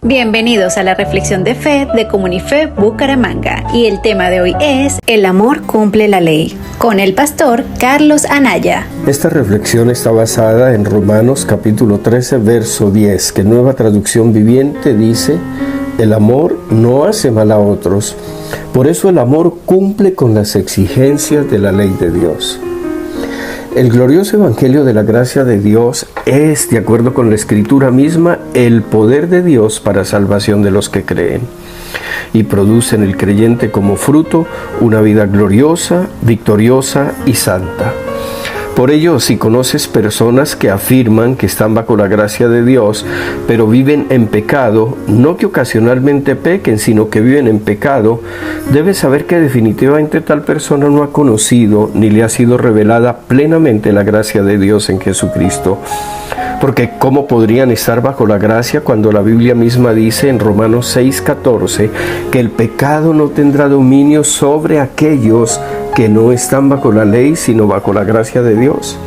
Bienvenidos a la reflexión de fe de Comunife Bucaramanga, y el tema de hoy es El amor cumple la ley, con el pastor Carlos Anaya. Esta reflexión está basada en Romanos capítulo 13 verso 10, que Nueva Traducción Viviente dice: el amor no hace mal a otros, por eso el amor cumple con las exigencias de la ley de Dios. El glorioso Evangelio de la gracia de Dios es, de acuerdo con la Escritura misma, el poder de Dios para salvación de los que creen, y produce en el creyente como fruto una vida gloriosa, victoriosa y santa. Por ello, si conoces personas que afirman que están bajo la gracia de Dios, pero viven en pecado, no que ocasionalmente pequen, sino que viven en pecado, debes saber que definitivamente tal persona no ha conocido ni le ha sido revelada plenamente la gracia de Dios en Jesucristo. Porque ¿cómo podrían estar bajo la gracia cuando la Biblia misma dice en Romanos 6:14 que el pecado no tendrá dominio sobre aquellos que no están bajo la ley, sino bajo la gracia de Dios?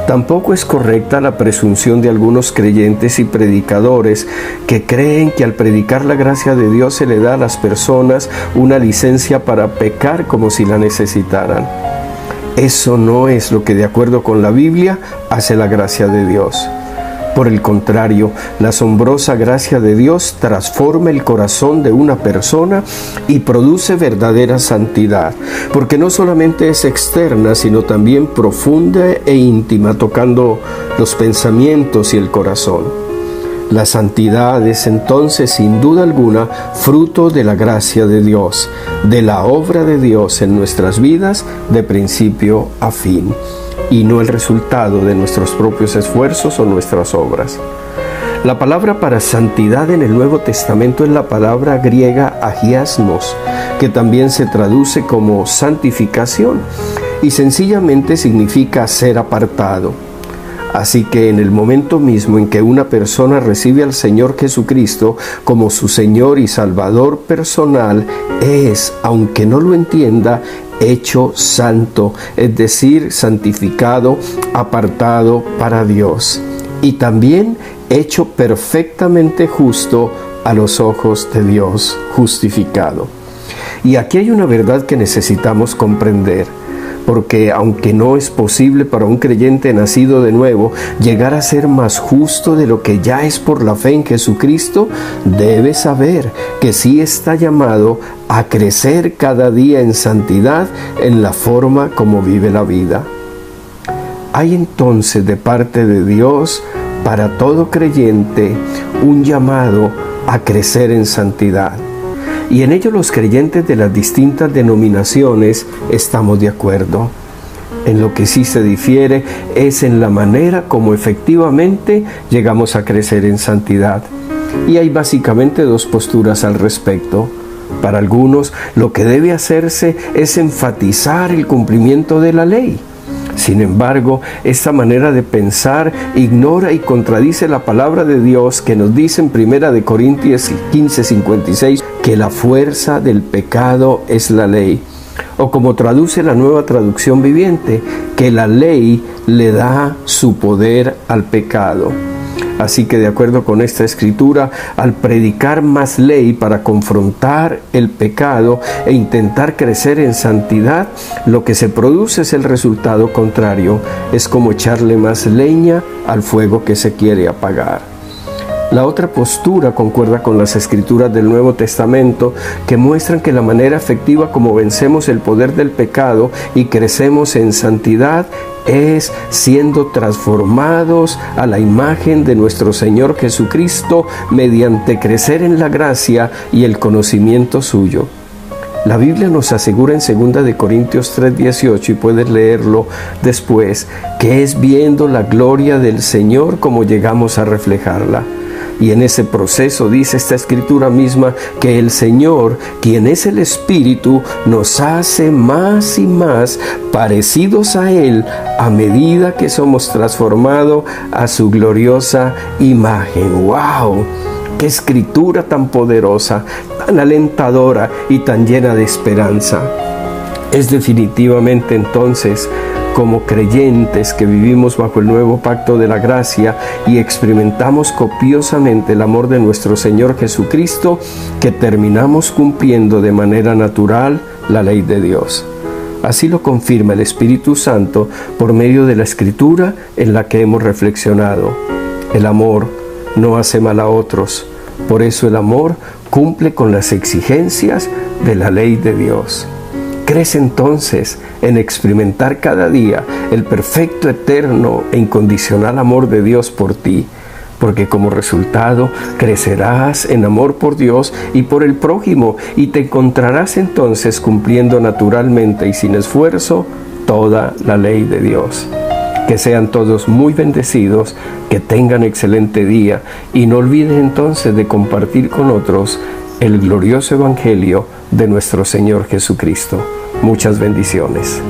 Tampoco es correcta la presunción de algunos creyentes y predicadores que creen que al predicar la gracia de Dios se le da a las personas una licencia para pecar como si la necesitaran. Eso no es lo que, de acuerdo con la Biblia, hace la gracia de Dios. Por el contrario, la asombrosa gracia de Dios transforma el corazón de una persona y produce verdadera santidad, porque no solamente es externa, sino también profunda e íntima, tocando los pensamientos y el corazón. La santidad es entonces, sin duda alguna, fruto de la gracia de Dios, de la obra de Dios en nuestras vidas de principio a fin, y no el resultado de nuestros propios esfuerzos o nuestras obras. La palabra para santidad en el Nuevo Testamento es la palabra griega agiasmos, que también se traduce como santificación, y sencillamente significa ser apartado. Así que en el momento mismo en que una persona recibe al Señor Jesucristo como su Señor y Salvador personal, es, aunque no lo entienda, hecho santo, es decir, santificado, apartado para Dios, y también hecho perfectamente justo a los ojos de Dios, justificado. Y aquí hay una verdad que necesitamos comprender, porque aunque no es posible para un creyente nacido de nuevo llegar a ser más justo de lo que ya es por la fe en Jesucristo, debe saber que sí está llamado a crecer cada día en santidad en la forma como vive la vida. Hay entonces de parte de Dios para todo creyente un llamado a crecer en santidad. Y en ello los creyentes de las distintas denominaciones estamos de acuerdo. En lo que sí se difiere es en la manera como efectivamente llegamos a crecer en santidad. Y hay básicamente dos posturas al respecto. Para algunos, lo que debe hacerse es enfatizar el cumplimiento de la ley. Sin embargo, esta manera de pensar ignora y contradice la palabra de Dios que nos dice en 1 Corintios 15:56 que la fuerza del pecado es la ley, o como traduce la Nueva Traducción Viviente, que la ley le da su poder al pecado. Así que de acuerdo con esta escritura, al predicar más ley para confrontar el pecado e intentar crecer en santidad, lo que se produce es el resultado contrario. Es como echarle más leña al fuego que se quiere apagar. La otra postura concuerda con las escrituras del Nuevo Testamento, que muestran que la manera efectiva como vencemos el poder del pecado y crecemos en santidad es siendo transformados a la imagen de nuestro Señor Jesucristo mediante crecer en la gracia y el conocimiento suyo. La Biblia nos asegura en 2 Corintios 3:18, y puedes leerlo después, que es viendo la gloria del Señor como llegamos a reflejarla. Y en ese proceso dice esta escritura misma que el Señor, quien es el Espíritu, nos hace más y más parecidos a Él a medida que somos transformados a su gloriosa imagen. ¡Wow! ¡Qué escritura tan poderosa, tan alentadora y tan llena de esperanza! Es definitivamente entonces como creyentes que vivimos bajo el nuevo pacto de la gracia y experimentamos copiosamente el amor de nuestro Señor Jesucristo, que terminamos cumpliendo de manera natural la ley de Dios. Así lo confirma el Espíritu Santo por medio de la Escritura en la que hemos reflexionado. El amor no hace mal a otros, por eso el amor cumple con las exigencias de la ley de Dios. ¿Crees entonces en experimentar cada día el perfecto, eterno e incondicional amor de Dios por ti? Porque como resultado crecerás en amor por Dios y por el prójimo, y te encontrarás entonces cumpliendo naturalmente y sin esfuerzo toda la ley de Dios. Que sean todos muy bendecidos, que tengan excelente día y no olviden entonces de compartir con otros el glorioso Evangelio de nuestro Señor Jesucristo. Muchas bendiciones.